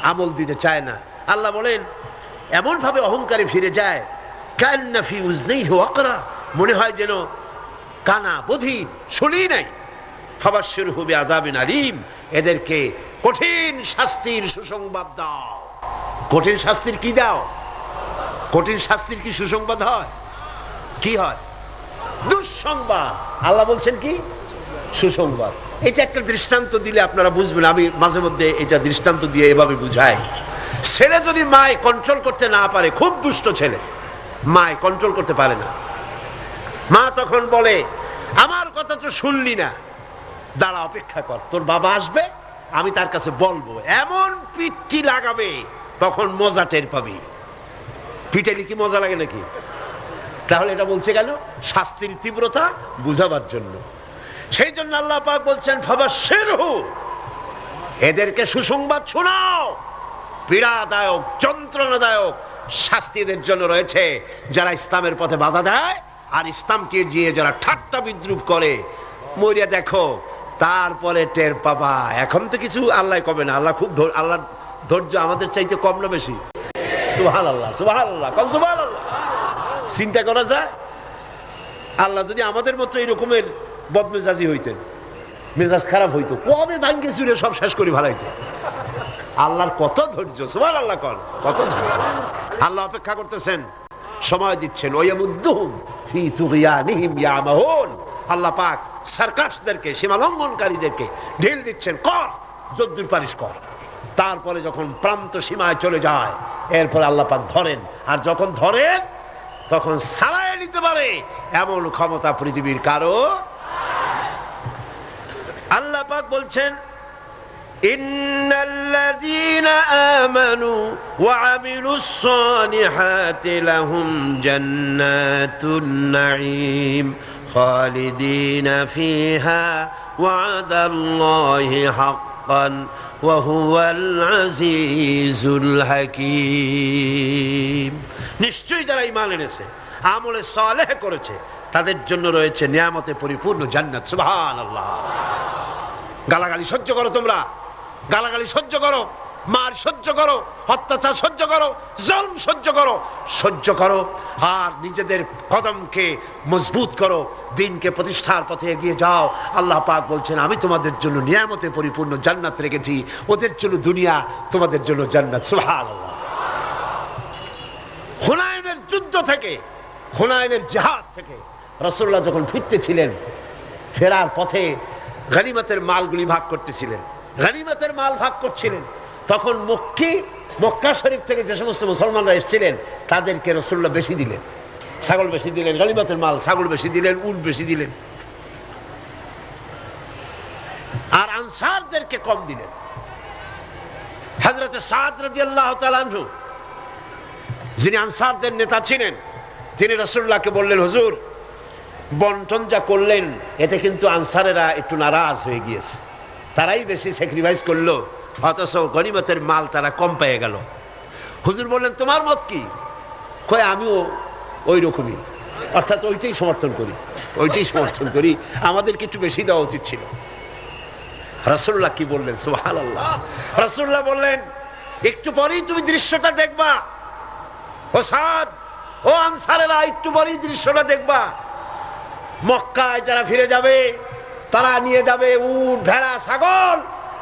আমল দিতে চায় না। আল্লাহ বলেন, এমন ভাবে অহংকারে ফিরে যায়, কান্না ফি উযনাইহি ওয়াকরা, মনে হয় যেন কানা বধির, শুনি নাই। ফাবাশশিরহু বিআযাবিন আলীম, এদেরকে কঠিন শাস্তির সুসংবাদ দাও। কঠিন শাস্তির কি দাও? কঠিন শাস্তির কি সুসংবাদ হয়? কি হয়? দুঃসংবাদ। আল্লাহ বলছেন কি? সুসংবাদ। এটা একটা দৃষ্টান্ত দিলে আপনারা বুঝবেন। আমি মাঝে মধ্যে এটা দৃষ্টান্ত দিয়ে এভাবে বুঝাই। ছেলে যদি মায় কন্ট্রোল করতে না পারে, খুব দুষ্ট ছেলে, মায় কন্ট্রোল করতে পারে না, মা তখন বলে, আমার কথা তো শুনলি না, দাঁড়া, অপেক্ষা কর, তোর বাবা আসবে, আমি তার কাছে বলবো। এমন পিঠটি লাগাবে, তখন মজা টের পাবি। পিটাইলে কি মজা লাগে নাকি? তাহলে এটা বলছে কেন? শাস্তির তীব্রতা বুঝাবার জন্য। সেই জন্য আল্লাহ পাক বলছেন, ফাবাশশিরহু, এদেরকে সুসংবাদ শোনাও। পীড়াদায়ক, যন্ত্রণাদায়ক শাস্তি এদের জন্য রয়েছে যারা ইসলামের পথে বাধা দেয় আর ইসলামকে দিয়ে যারা ঠাট্টা বিদ্রুপ করে। মরিয়া দেখো, তারপরে টের পাবা। এখন তো কিছু আল্লাহ কবে না। আল্লাহ খুব, আল্লাহর ধৈর্য আমাদের চাইতে কম না বেশি? সুবহানাল্লাহ, সুবহানাল্লাহ, কম সুবহানাল্লাহ। চিন্তা করা যায়, আল্লাহ যদি আমাদের মতো এরকমের বদমেজাজি হইতেন, মেজাজ খারাপ হইতো, কবে ভাঙ্গে চুরে সব শেষ করে ভালাইতেন। আল্লাহর কত ধৈর্য, সুবহানাল্লাহ, কত ধৈর্য। আল্লাহ অপেক্ষা করতেছেন, সময় দিচ্ছেন। ওয়ায়ামুদ্দুহুম ফি তুগয়ানিহিম ইয়ামাহুন। আল্লাহ পাক সার্কাসদেরকে, সীমা লঙ্ঘনকারীদেরকে ঢিল দিচ্ছেন, কর, যদ্দুর পারিস কর। তারপরে যখন প্রান্ত সীমায় চলে যায়, এরপর আল্লাহ পাক ধরেন, আর যখন ধরেন তখন ছাড়াই নিতে পারে এমন ক্ষমতা পৃথিবীর কারো। আল্লাহ পাক বলছেন, ইন্নাল্লাযীনা আমানু ওয়া আমিলুস সালিহাতি লাহুম জান্নাতুন নাঈম খালিদিনা ফিহা ওয়াদাল্লাহি হাক্কান ওয়া হুয়াল আজিজুল হাকীম। নিশ্চয়ই যারা ঈমান এনেছে, আমলে সালেহ করেছে, তাদের জন্য রয়েছে নিয়ামতে পরিপূর্ণ জান্নাত। সুবহানাল্লাহ। গালাগালি সহ্য করো, তোমরা গালাগালি সহ্য করো, মার সহ্য করো, অত্যাচার সহ্য করো, জুলম সহ্য করো, আর নিজেদের কদমকে মজবুত করো, দ্বীনকে প্রতিষ্ঠার পথে এগিয়ে যাও। আল্লাহ পাক বলছেন, আমি তোমাদের জন্য নিয়ামতে পরিপূর্ণ জান্নাত রেখেছি, ওদের জন্য দুনিয়া, তোমাদের জন্য জান্নাত। সুবহানাল্লাহ। হুনাইনের যুদ্ধ থেকে, হুনাইনের জিহাদ থেকে রাসূলুল্লাহ যখন ফিরতেছিলেন, ফেরার পথে গনিমতের মালগুলি ভাগ করতেছিলেন, গনিমতের মাল ভাগ করছিলেন, তখন মক্কা শরীফ থেকে যে সমস্ত মুসলমানরা এসেছিলেন তাদেরকে রাসূলুল্লাহ বেশি দিলেন, ছাগল বেশি দিলেন, গনিমতের মাল ছাগল বেশি দিলেন, উট বেশি দিলেন, আর আনসারদেরকে কম দিলেন। হযরত সাদ রাদিয়াল্লাহু তাআলা আনহু, যিনি আনসারদের নেতা ছিলেন, তিনি রাসূলুল্লাহকে বললেন, হুজুর, বন্টন যা করলেন এতে কিন্তু আনসারেরা একটু নারাজ হয়ে গিয়েছে, তারাই বেশি স্যাক্রিফাইস করলো, অথচ গনিমতের মাল তারা কম পেয়ে গেল। হুজুর বললেন, তোমার মত কি? কয়, আমিও ওই রকমই, অর্থাৎ ওইটাই সমর্থন করি, আমাদেরকে একটু বেশি দেওয়া উচিত ছিল। রাসূলুল্লাহ কি বললেন? সুবহানাল্লাহ। রাসূলুল্লাহ বললেন, একটু পরেই তুমি দৃশ্যটা দেখবা, ও সাদ, ও আনসারেরা, একটু পরেই দৃশ্যটা দেখবা। মক্কায় যারা ফিরে যাবে তারা নিয়ে যাবে উট, ভেড়া, ছাগল,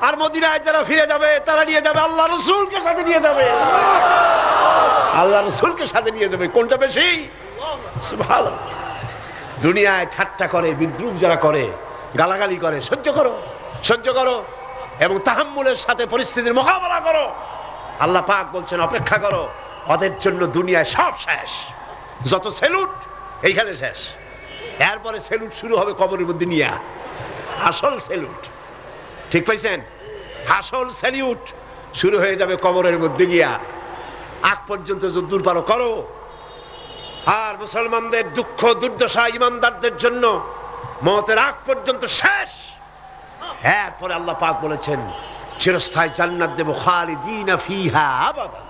আর মদিনায় যারা ফিরে যাবে তারা নিয়ে যাবে আল্লাহ রাসূলকে সাথে নিয়ে যাবে, আল্লাহ রাসূলকে সাথে নিয়ে যাবে। কোনটা বেশি? সুবহানাল্লাহ। দুনিয়ায় ঠাট্টা করে, বিদ্রুপ যারা করে, গালাগালি করে, সহ্য করো এবং তাহাম্মুলের সাথে পরিস্থিতির মোকাবেলা করো। আল্লাহ পাক বলছেন, অপেক্ষা করো, ওদের জন্য দুনিয়ায় সব শেষ, যত সেলুট এইখানে শেষ, এরপরে সেলুট শুরু হবে কবরের মধ্যে নিয়ে, আসল সেলুট, ঠিক পাইছেন? আসল সেলিউট শুরু হয়ে যাবে কবরের মধ্যে গিয়া। আগ পর্যন্ত যদ্দূর পারো করো। আর মুসলমানদের দুঃখ দুর্দশা ঈমানদারদের জন্য মওতের আগ পর্যন্ত শেষ। এরপরে আল্লাহ পাক বলেছেন, চিরস্থায়ী জান্নাত দেব, খালিদিনা ফিহা আবাদা,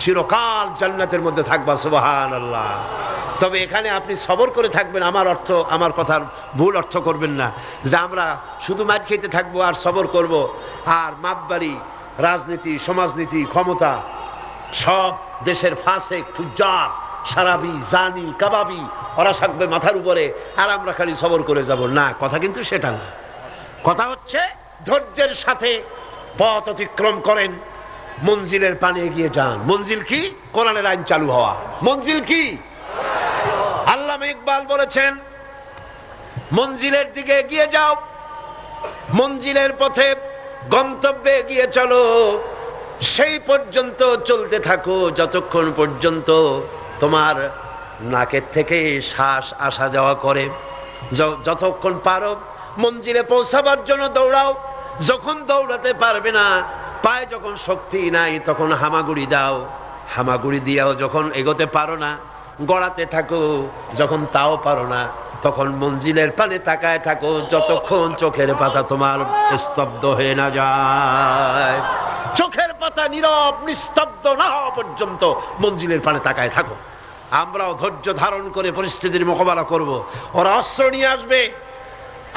চিরকাল জান্নাতের মধ্যে থাকবা। সুবহানাল্লাহ। তবে এখানে আপনি সবর করে থাকবেন, আমার কথার ভুল অর্থ করবেন না যে আমরা শুধু মার খেতে থাকবো আর সবর করব, আর মাপবাড়ি, রাজনীতি, সমাজনীতি, ক্ষমতা, সব দেশের ফাসেক, ফুজ্জার, সারাবি, জানি, কাবাবি, ওরা থাকবে মাথার উপরে, আর আমরা খালি সবর করে যাব না। কথা কিন্তু সেটা না। কথা হচ্ছে ধৈর্যের সাথে পথ অতিক্রম করেন, মঞ্জিলের পানে এগিয়ে যান। মঞ্জিল কি? কোরআনের আইন চালু হওয়া। মঞ্জিল কি? আল্লামা ইকবাল বলেছেন, মঞ্জিলের দিকে এগিয়ে যাও, মঞ্জিলের পথে গন্তব্যে এগিয়ে চলো, সেই পর্যন্ত চলতে থাকো যতক্ষণ পর্যন্ত তোমার নাকের থেকে শ্বাস আসা যাওয়া করে। যতক্ষণ পারো মঞ্জিলে পৌঁছাবার জন্য দৌড়াও, যখন দৌড়াতে পারবে না, পায়ে যখন শক্তি নাই, তখন হামাগুড়ি দাও, হামাগুড়ি দিয়াও যখন এগোতে পারো না, গড়াতে থাকো, যখন তাও পারো না, তখন মঞ্জিলের পানে তাকায় থাকো, যতক্ষণ চোখের পাতা তোমার স্তব্ধ হয়ে না যায়। চোখের পাতা নীরব নিস্তব্ধ না হওয়া পর্যন্ত মঞ্জিলের পানে তাকায় থাকো। আমরাও ধৈর্য ধারণ করে পরিস্থিতির মোকাবেলা করব। ওরা অস্ত্র নিয়ে আসবে,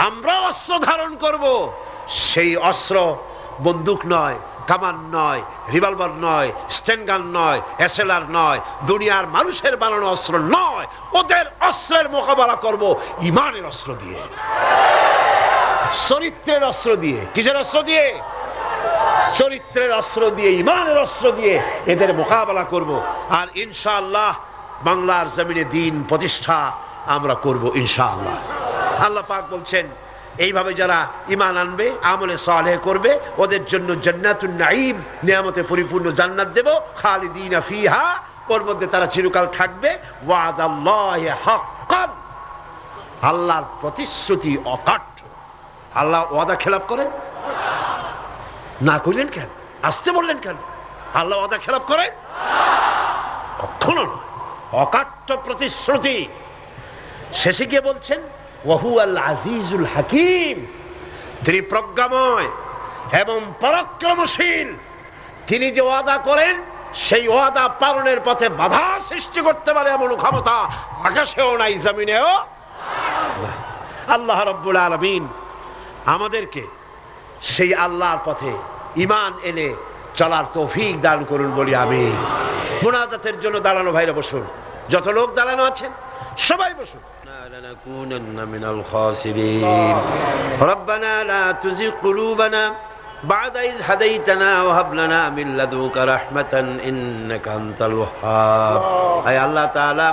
আমরাও অস্ত্র ধারণ করব। সেই অস্ত্র বন্দুক নয়, কামান নয়, রিভলভার নয়, স্টেনগান নয়, এসএলআর নয়, দুনিয়ার মানুষের বানানো অস্ত্র নয়। ওদের অস্ত্রের মোকাবেলা করব ঈমানের অস্ত্র দিয়ে, চরিত্রের অস্ত্র দিয়ে। কিসের অস্ত্র দিয়ে? চরিত্রের অস্ত্র দিয়ে, ঈমানের অস্ত্র দিয়ে এদের মোকাবেলা করব। আর ইনশাআল্লাহ বাংলার জমিনে দ্বীন প্রতিষ্ঠা আমরা করব ইনশাআল্লাহ। আল্লাহ পাক বলছেন, এইভাবে যারা ঈমান আনবে, আমলে সালেহ করবে, ওদের জন্য জান্নাতুন নাঈম, নিয়ামতে পরিপূর্ণ জান্নাত দেব, খালিদিনা ফিহা, ওর মধ্যে তারা চিরকাল থাকবে। ওয়াদাল্লাহি হাক্কান, আল্লাহর প্রতিশ্রুতি অকাট্য। আল্লাহ ওয়াদা খেলাপ করেন না? কইলেন কেন? আসতে বললেন কেন? আল্লাহ ওয়াদা খেলাপ করেন? কখনো নয়। অকাট্য প্রতিশ্রুতি। শেষে গিয়ে বলছেন ওয়াহুয়াল আজিজুল হাকিম, তিনি প্রজ্ঞাময় এবং পরাক্রমশীল। তিনি যে ওয়াদা করেন সেই ওয়াদা পালনের পথে বাধা সৃষ্টি করতে পারে এমন ক্ষমতা আকাশেও নাই, জমিনেও নাই। আল্লাহ রাব্বুল আলামিন আমাদেরকে সেই আল্লাহর পথে ঈমান এনে চলার তৌফিক দান করুন বলি আমিন। মুনাজাতের জন্য দাঁড়ানো ভাইরা বসুন, যত লোক দাঁড়ানো আছেন সবাই বসুন। لنكونن من الخاسرين ربنا لا تزغ قلوبنا بعد إذ هديتنا وهب لنا من لدنك رحمة إنك أنت الوهاب। আয় আল্লাহ তাআলা,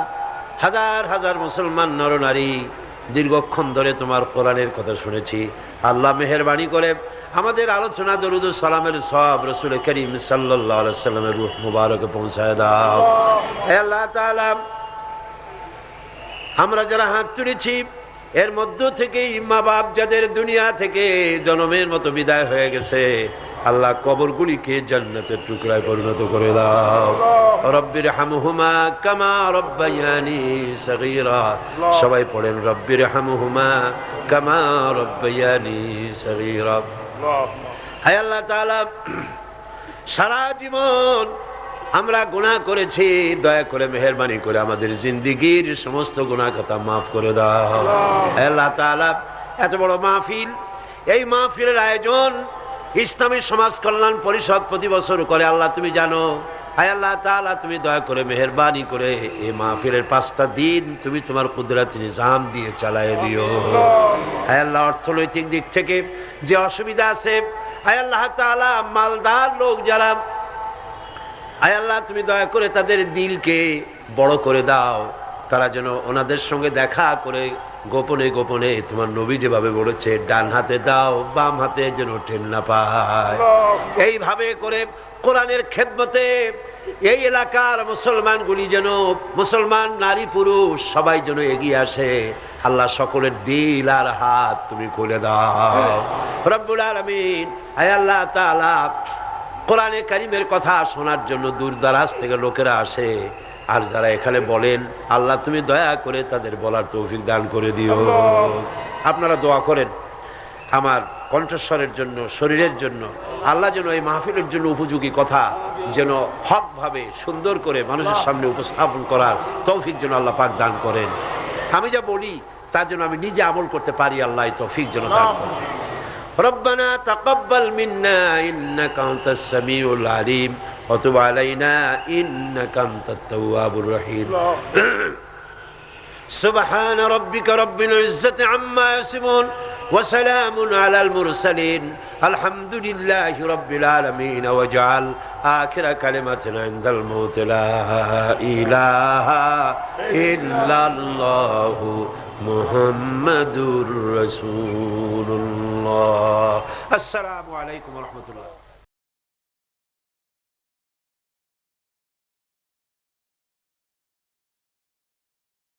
হাজার হাজার মুসলমান নরনারী দীর্ঘক্ষণ ধরে তোমার কোরআনের কথা শুনেছি। আল্লাহ মেহেরবানি করে আমাদের আলোচনা দরুদ ও সালামের সওয়াব রাসূল করিম সাল্লাল্লাহু আলাইহি ওয়াসাল্লামের রূহ মুবারকে পৌঁছায় দাও। হে আল্লাহ তাআলা, আমরা যারা হাত তুলেছি এর মধ্য থেকে মা বাপ যাদের দুনিয়া থেকে জন্মের মতো বিদায় হয়ে গেছে, আল্লাহ কবরগুলিকে জান্নাতের টুকরায় পরিণত করে দাও। রব্বির হামহুমা কামা রব্বায়ানি সগীরা। সবাই পড়েন রব্বির হামহুমা কামা রব্বায়ানি সগীরা। হে আল্লাহ তাআলা, সারা জীবন আমরা গুনাহ করেছি, দয়া করে মেহেরবানি করে আমাদের জিন্দেগীর সমস্ত গুনাহ খাতা মাফ করে দাও। হে আল্লাহ তাআলা, এত বড় মাহফিল, এই মাহফিলের আয়োজন ইসলামী সমাজ কল্যাণ পরিষদ প্রতি বছর করে। আল্লাহ তুমি জানো। হে আল্লাহ তাআলা, তুমি দয়া করে মেহেরবানি করে এই মাহফিলের 5টা দিন তুমি তোমার কুদরতি নিজাম দিয়ে চালায় দিও। হে আল্লাহ, অর্থনৈতিক দিক থেকে যে অসুবিধা আছে, হে আল্লাহ তাআলা, মালদার লোক যারা, আয় আল্লাহ তুমি দয়া করে তাদের দিলকে বড় করে দাও, তারা যেন ওনাদের সঙ্গে দেখা করে গোপনে গোপনে তোমার নবী যেভাবে বলেছে ডান হাতে দাও বাম হাতে যেন ঠেল না পায়। এইভাবে করে কোরআনের খেদমতে এই এলাকার মুসলমানগুলি যেন, মুসলমান নারী পুরুষ সবাই যেন এগিয়ে আসে। আল্লাহ সকলের দিল আর হাত তুমি খুলে দাও রব্বুল আলামিন। আয় আল্লাহ তাআলা, কোরআনে কারীমের কথা শোনার জন্য দূর দারাজ থেকে লোকেরা আসে, আর যারা এখানে বলেন আল্লাহ তুমি দয়া করে তাদের বলার তৌফিক দান করে দিও। আপনারা দোয়া করেন আমার কণ্ঠস্বরের জন্য, শরীরের জন্য, আল্লাহ যেন এই মাহফিলের জন্য উপযোগী কথা যেন হক ভাবে সুন্দর করে মানুষের সামনে উপস্থাপন করার তৌফিক যেন আল্লাহ পাক দান করেন। আমি যা বলি তার জন্য আমি নিজে আমল করতে পারি, আল্লাহ এই তৌফিক যেন দান করেন। ربنا تقبل منا إنك أنت السميع العليم وتب علينا إنك أنت التواب الرحيم سبحان ربك رب العزة عما يصفون وسلام على المرسلين الحمد لله رب العالمين واجعل آخر كلمتنا عند الموت لا إله إلا الله محمد رسول الله। السلام عليكم ورحمة الله।